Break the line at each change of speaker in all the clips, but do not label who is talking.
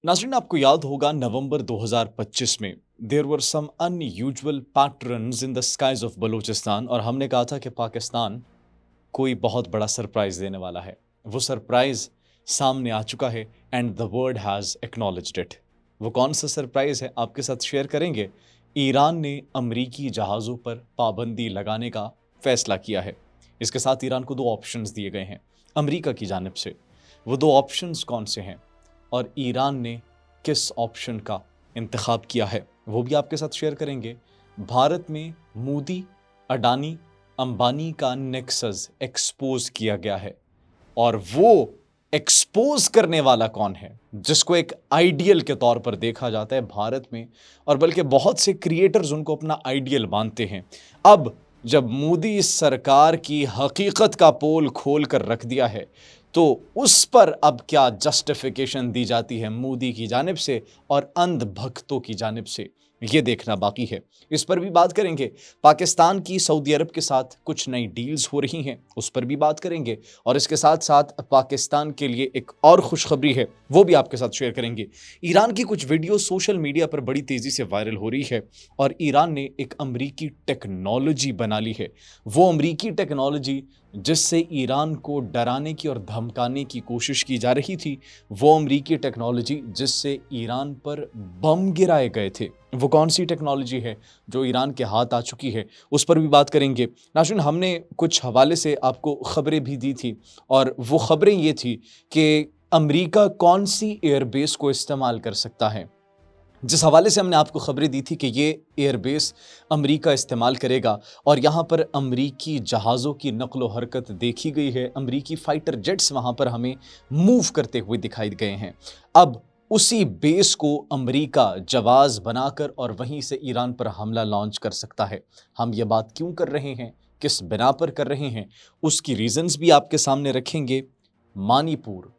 नाज़रीन, आपको याद होगा नवंबर 2025 में there were some unusual patterns in the skies of Balochistan और हमने कहा था कि पाकिस्तान कोई बहुत बड़ा सरप्राइज देने वाला है। वो सरप्राइज सामने आ चुका है and the world has acknowledged it. वो कौन सा सरप्राइज है आपके साथ शेयर करेंगे। ईरान ने अमरीकी जहाज़ों पर पाबंदी लगाने का फैसला किया है। इसके साथ ईरान को दो ऑप्शंस दिए गए हैं अमरीका की जानिब से। वो दो ऑप्शंस कौन से हैं और ईरान ने किस ऑप्शन का इंतखाब किया है वो भी आपके साथ शेयर करेंगे। भारत में मोदी, अडानी, अंबानी का नेक्सस एक्सपोज किया गया है और वो एक्सपोज करने वाला कौन है जिसको एक आइडियल के तौर पर देखा जाता है भारत में, और बल्कि बहुत से क्रिएटर्स उनको अपना आइडियल मानते हैं। अब जब मोदी सरकार की हकीकत का पोल खोल कर रख दिया है तो उस पर अब क्या जस्टिफिकेशन दी जाती है मोदी की जानिब से और अंध भक्तों की जानिब से, ये देखना बाकी है। इस पर भी बात करेंगे। पाकिस्तान की सऊदी अरब के साथ कुछ नई डील्स हो रही हैं, उस पर भी बात करेंगे। और इसके साथ साथ पाकिस्तान के लिए एक और खुशखबरी है, वो भी आपके साथ शेयर करेंगे। ईरान की कुछ वीडियो सोशल मीडिया पर बड़ी तेज़ी से वायरल हो रही है और ईरान ने एक अमरीकी टेक्नोलॉजी बना ली है। वो अमरीकी टेक्नोलॉजी जिससे ईरान को डराने की और धमकाने की कोशिश की जा रही थी, वो अमरीकी टेक्नोलॉजी जिससे ईरान पर बम गिराए गए थे, वो कौन सी टेक्नोलॉजी है जो ईरान के हाथ आ चुकी है, उस पर भी बात करेंगे। नाज़रीन, हमने कुछ हवाले से आपको खबरें भी दी थी और वो खबरें ये थी कि अमरीका कौन सी एयरबेस को इस्तेमाल कर सकता है। जिस हवाले से हमने आपको खबरें दी थी कि ये एयरबेस अमरीका इस्तेमाल करेगा और यहाँ पर अमरीकी जहाज़ों की नक़्ल हरकत देखी गई है। अमरीकी फ़ाइटर जेट्स वहाँ पर हमें मूव करते हुए दिखाई गए हैं। अब उसी बेस को अमरीका जवाज़ बनाकर और वहीं से ईरान पर हमला लॉन्च कर सकता है। हम ये बात क्यों कर रहे हैं, किस बिना पर कर रहे हैं, उसकी रीज़न्स भी आपके सामने रखेंगे। मणिपुर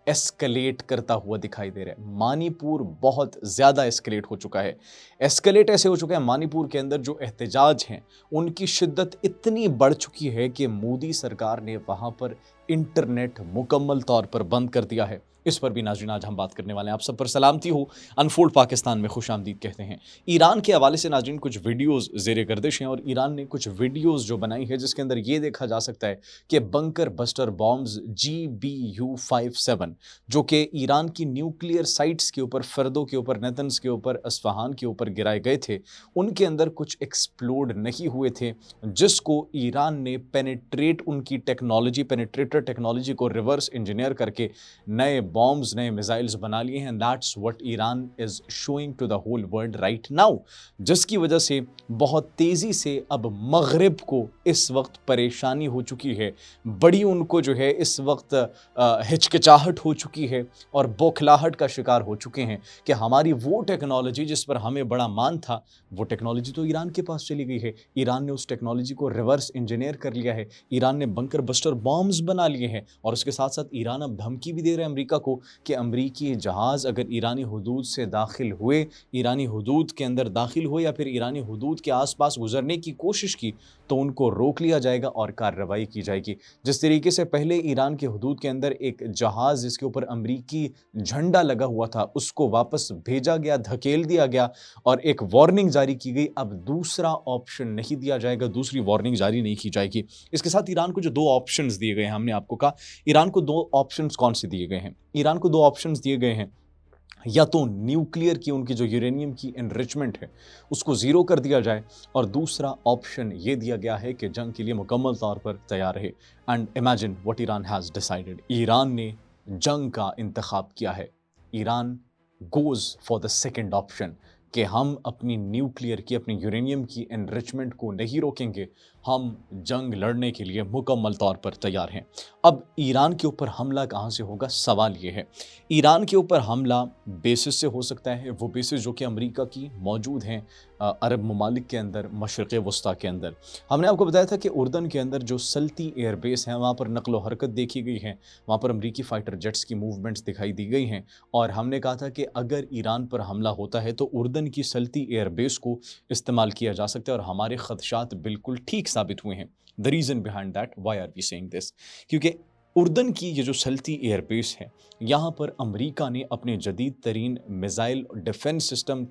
एस्केलेट करता हुआ दिखाई दे रहा है। मणिपुर बहुत ज़्यादा एस्केलेट हो चुका है। एस्केलेट ऐसे हो चुका है, मणिपुर के अंदर जो एहतजाज हैं उनकी शिद्दत इतनी बढ़ चुकी है कि मोदी सरकार ने वहाँ पर इंटरनेट मुकम्मल तौर पर बंद कर दिया है। इस पर भी नाज़रीन आज हम बात करने वाले हैं। आप सब पर सलामती हो, अनफोल्ड पाकिस्तान में खुशामदीद कहते हैं। ईरान के हवाले से नाज़रीन कुछ वीडियोज़ ज़ेरे गर्दिश हैं और ईरान ने कुछ वीडियोज़ जो बनाई है जिसके अंदर ये देखा जा सकता है कि बंकर बस्टर बॉम्ब्स GBU-57 जो कि ईरान की न्यूक्लियर साइट्स के ऊपर, फर्दों के ऊपर, नेतन्स के ऊपर, अस्फहान के ऊपर गिराए गए थे, उनके अंदर कुछ एक्सप्लोड नहीं हुए थे, जिसको ईरान ने पेनिट्रेट, उनकी टेक्नोलॉजी, पेनिट्रेटर टेक्नोलॉजी को रिवर्स इंजीनियर करके नए बॉम्ब्स, नए मिसाइल्स बना लिए हैं। That's what Iran is showing to the whole world right now, जिसकी वजह से बहुत तेज़ी से अब मगरिब को इस वक्त परेशानी हो चुकी है। बड़ी उनको जो है इस वक्त हिचकिचाहट हो चुकी है और बौखलाहट का शिकार हो चुके हैं कि हमारी वो टेक्नोलॉजी जिस पर हमें बड़ा मान था, वो टेक्नोलॉजी तो ईरान के पास चली गई है। ईरान ने उस टेक्नोलॉजी को रिवर्स इंजीनियर कर लिया है। ईरान ने बंकर बस्टर बॉम्ब्स बना लिए हैं और उसके साथ साथ ईरान अब धमकी भी दे रहा है अमेरिका को कि अमरीकी जहाज़ अगर ईरानी हुदूद से दाखिल हुए, ईरानी हुदूद के अंदर दाखिल हुए या फिर ईरानी हुदूद के आसपास गुजरने की कोशिश की तो उनको रोक लिया जाएगा और कार्रवाई की जाएगी। जिस तरीके से पहले ईरान के हुदूद के अंदर एक जहाज़ जिसके ऊपर अमरीकी झंडा लगा हुआ था उसको वापस भेजा गया, धकेल दिया गया और एक वार्निंग जारी की गई, अब दूसरा ऑप्शन नहीं दिया जाएगा, दूसरी वार्निंग जारी नहीं की जाएगी। इसके साथ ईरान को जो दो ऑप्शंस दिए गए हैं, हमने आपको कहा ईरान को दो ऑप्शंस कौन से दिए गए हैं। ईरान को दो ऑप्शंस दिए गए हैं, या तो न्यूक्लियर की उनकी जो यूरेनियम की एनरिचमेंट है उसको ज़ीरो कर दिया जाए, और दूसरा ऑप्शन ये दिया गया है कि जंग के लिए मुकम्मल तौर पर तैयार रहे। And imagine what Iran has decided. Iran ने जंग का इंतखाब किया है। Iran goes for the second option कि हम अपनी न्यूक्लियर की, अपनी यूरेनियम की एनरिचमेंट को नहीं रोकेंगे, हम जंग लड़ने के लिए मुकम्मल तौर पर तैयार हैं। अब ईरान के ऊपर हमला कहाँ से होगा, सवाल ये है। ईरान के ऊपर हमला बेसिस से हो सकता है, वो बेसिस जो कि अमेरिका की मौजूद हैं अरब ममालिक के अंदर, मशरिक़ वस्ता के अंदर। हमने आपको बताया था कि उर्दन के अंदर जो सल्ती एयरबेस है वहाँ पर नक़्ल हरकत देखी गई है, वहाँ पर अमरीकी फ़ाइटर जेट्स की मूवमेंट्स दिखाई दी गई हैं और हमने कहा था कि अगर ईरान पर हमला होता है तो उर्दन की सल्ती एयरबेस को इस्तेमाल किया जा सकता है और हमारे ख़दशात बिल्कुल ठीक साबित हुए हैं। The reason behind that, why are we saying this, क्योंकि उर्दन की ये जो सल्ती एयरबेस है, यहाँ पर अमेरिका ने अपने जदीद तरीन missile defence system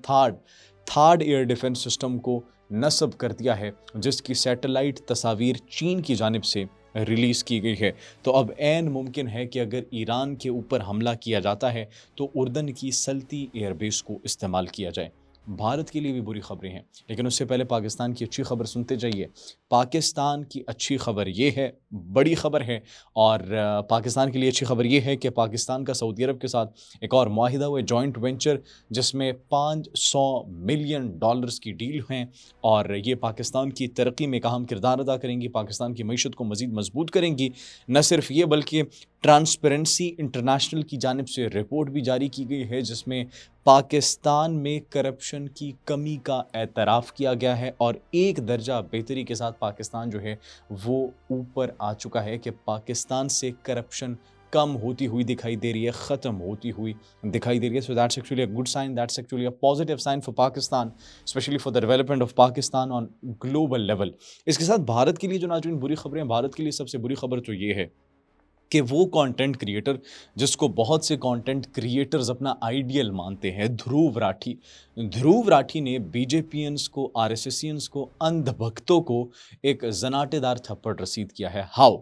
third air defence system को नस्ब कर दिया है, जिसकी सैटेलाइट तस्वीर चीन की जानिब से रिलीज़ की गई है। तो अब ऐन मुमकिन है कि अगर ईरान के ऊपर हमला किया जाता है तो उर्दन की सल्ती एयरबेस को इस्तेमाल किया जाए। भारत के लिए भी बुरी खबरें हैं, लेकिन उससे पहले पाकिस्तान की अच्छी खबर सुनते जाइए। पाकिस्तान की अच्छी खबर ये है, बड़ी खबर है, और पाकिस्तान के लिए अच्छी खबर ये है कि पाकिस्तान का सऊदी अरब के साथ एक और मुआहिदा हुआ, जॉइंट वेंचर, जिसमें $500 मिलियन की डील हैं, और ये पाकिस्तान की तरक्की में एक अहम किरदार अदा करेंगी, पाकिस्तान की मईशत को मज़ीद मजबूत करेंगी। न सिर्फ ये बल्कि ट्रांसपेरेंसी इंटरनेशनल की जानिब से रिपोर्ट भी जारी की गई है, जिसमें पाकिस्तान में करप्शन की कमी का एतराफ़ किया गया है, और एक दर्जा बेहतरी के साथ पाकिस्तान जो है वो ऊपर आ चुका है कि पाकिस्तान से करप्शन कम होती हुई दिखाई दे रही है, ख़त्म होती हुई दिखाई दे रही है। So that's actually a good sign, that's actually a positive sign for Pakistan, specially for the development of Pakistan on global level. इसके साथ भारत के लिए जो नाज़रीन बुरी खबरें, भारत के लिए सबसे बुरी खबर तो ये है कि वो कंटेंट क्रिएटर जिसको बहुत से कंटेंट क्रिएटर्स अपना आइडियल मानते हैं, ध्रुव राठी ने बीजेपीएंस को, आरएसएसियंस को, अंधभक्तों को एक जनाटेदार थप्पड़ रसीद किया है। हाउ?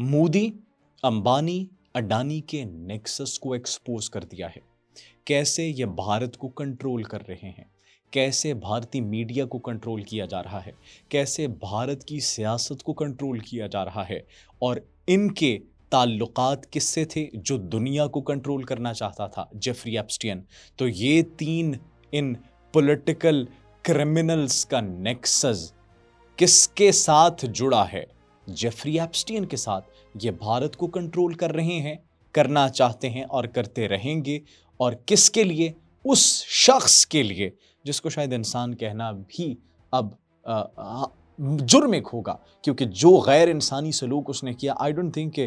मोदी, अंबानी, अडानी के नेक्सस को एक्सपोज कर दिया है। कैसे ये भारत को कंट्रोल कर रहे हैं, कैसे भारतीय मीडिया को कंट्रोल किया जा रहा है, कैसे भारत की सियासत को कंट्रोल किया जा रहा है, और इनके ताल्लुकात किससे थे? जो दुनिया को कंट्रोल करना चाहता था, जेफरी एप्स्टीन। तो ये तीन इन पॉलिटिकल क्रिमिनल्स का नेक्सस किसके साथ जुड़ा है? जेफरी एप्स्टीन के साथ। ये भारत को कंट्रोल कर रहे हैं, करना चाहते हैं और करते रहेंगे। और किसके लिए? उस शख्स के लिए जिसको शायद इंसान कहना भी अब जुर्म एक होगा, क्योंकि जो गैर इंसानी सलूक उसने किया, I don't think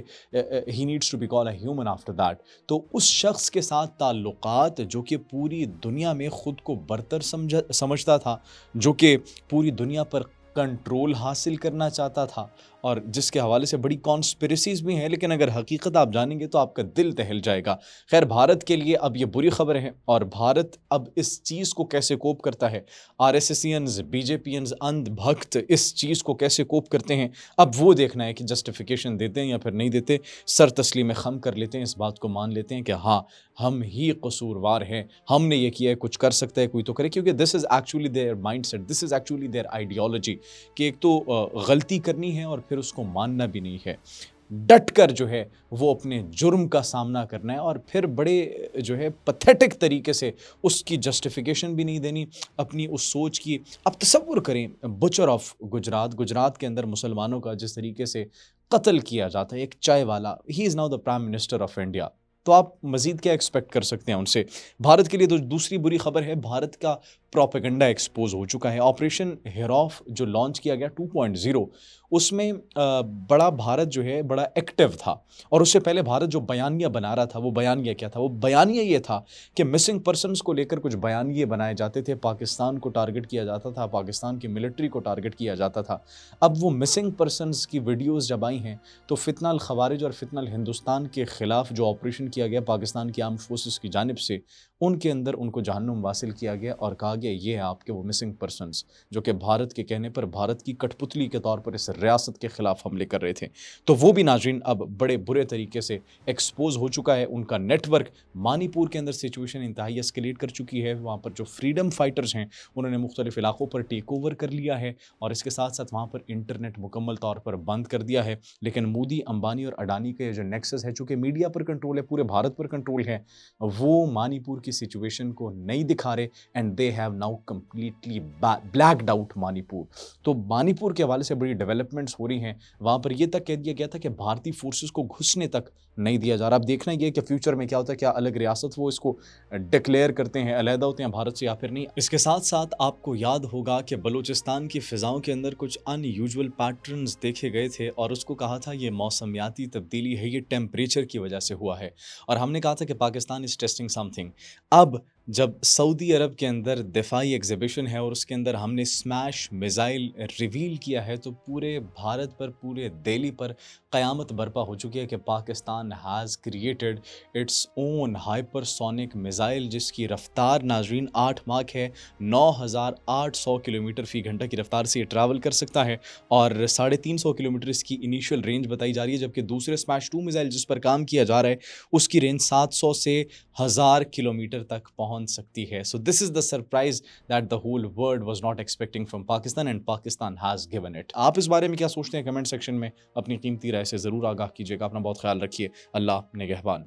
he needs to be called a human after that. तो उस शख्स के साथ ताल्लुकात जो कि पूरी दुनिया में खुद को बरतर समझता था, जो कि पूरी दुनिया पर कंट्रोल हासिल करना चाहता था, और जिसके हवाले से बड़ी कॉन्स्पिरेसीज भी हैं, लेकिन अगर हकीकत आप जानेंगे तो आपका दिल दहल जाएगा। खैर, भारत के लिए अब ये बुरी खबर है, और भारत अब इस चीज़ को कैसे कोप करता है, आरएसएसियंस, बीजेपीएंस, अंधभक्त इस चीज़ को कैसे कोप करते हैं, अब वो देखना है कि जस्टिफिकेशन देते हैं या फिर नहीं देते, सर तस्लीम खम कर लेते हैं, इस बात को मान लेते हैं कि हाँ, हम ही कसूरवार हैं, हमने ये किया है, कुछ कर सकता है कोई तो करे, क्योंकि this is actually there mindset, this is actually there ideology, कि एक तो गलती करनी है और फिर उसको मानना भी नहीं है, डट कर जो है वो अपने जुर्म का सामना करना है, और फिर बड़े जो है पथेटिक तरीके से उसकी जस्टिफिकेशन भी नहीं देनी अपनी उस सोच की। अब तसव्वुर करें, बुचर ऑफ गुजरात के अंदर मुसलमानों का जिस तरीके से कत्ल किया जाता है, एक चाय वाला, he is now the prime minister of India. तो आप मज़ीद क्या एक्सपेक्ट कर सकते हैं उनसे? भारत के लिए तो दूसरी बुरी खबर है, भारत का प्रोपेगेंडा एक्सपोज हो चुका है। ऑपरेशन हिरॉफ जो लॉन्च किया गया 2.0, उसमें बड़ा भारत जो है बड़ा एक्टिव था, और उससे पहले भारत जो बयानिया बना रहा था, वो बयानिया क्या था? वो बयानिया ये था कि मिसिंग पर्सनस को लेकर कुछ बयानिए बनाए जाते थे, पाकिस्तान को टारगेट किया जाता था, पाकिस्तान की मिलिट्री को टारगेट किया जाता था। अब वो मिसिंग पर्सनस की वीडियोज़ जब आई हैं, तो फितनल खवारिज और फितनल हिंदुस्तान के ख़िलाफ़ जो ऑपरेशन किया गया पाकिस्तान की आर्म्ड फोर्सेस की जानिब से, उनके अंदर उनको जहन्नुम वासिल किया गया और कहा गया ये है आपके वो मिसिंग पर्सनस, जो कि भारत के कहने पर भारत की कठपुतली के तौर पर इस रियासत के ख़िलाफ़ हमले कर रहे थे। तो वो भी नाज़रीन अब बड़े बुरे तरीके से एक्सपोज हो चुका है, उनका नेटवर्क। मणिपुर के अंदर सिचुएशन इंतहाई एस्केलेट कर चुकी है, वहाँ पर जो फ्रीडम फाइटर्स हैं उन्होंने मुख्तलिफ इलाकों पर टेक ओवर कर लिया है, और इसके साथ साथ वहाँ पर इंटरनेट मुकम्मल तौर पर बंद कर दिया है। लेकिन मोदी, अंबानी और अडानी के जो नेक्सस है, चूँकि मीडिया पर कंट्रोल है, पूरे भारत पर कंट्रोल है, वो मणिपुर की सिचुएशन को नहीं दिखा रहे, and they have now completely blacked out Manipur. तो मणिपुर के हवाले से बड़ी डेवलपमेंट्स हो रही हैं। वहाँ पर यह तक कह दिया गया था कि भारतीय फोर्सेस को घुसने तक नहीं दिया जा रहा। अब देखना ये कि फ्यूचर में क्या होता है, क्या अलग रियासत वो इसको डिक्लेयर करते हैं, अलहदा होते हैं भारत से या फिर नहीं। इसके साथ साथ आपको याद होगा कि बलूचिस्तान की फ़िज़ाओं के अंदर कुछ अनयूजुअल पैटर्न्स देखे गए थे, और उसको कहा था ये मौसमियाती तब्दीली है, ये टेम्परेचर की वजह से हुआ है, और हमने कहा था कि पाकिस्तान इज़ टेस्टिंग समथिंग। अब जब सऊदी अरब के अंदर दिफाई एग्जीबिशन है और उसके अंदर हमने स्मैश मिसाइल रिवील किया है, तो पूरे भारत पर, पूरे दिल्ली पर क़यामत बर्पा हो चुकी है कि Pakistan has created its own hypersonic missile जिसकी रफ्तार नाजरीन 8 माक है। 9,800 किलोमीटर फ़ी घंटा की रफ्तार से ये ट्रैवल कर सकता है और 350 किलोमीटर इसकी इनिशियल रेंज बताई जा रही है, जबकि दूसरे स्मैश 2 मिसाइल जिस पर काम किया जा रहा है उसकी रेंज 700 से 1000 किलोमीटर तक पहुंच सकती है। So this is the surprise that the whole world was not expecting from Pakistan and Pakistan has given it. आप इस बारे में क्या सोचते हैं? कमेंट सेक्शन में अपनी कीमती राय से ज़रूर आगाह कीजिएगा। अपना बहुत ख्याल रखिए। अल्लाह निगहबान।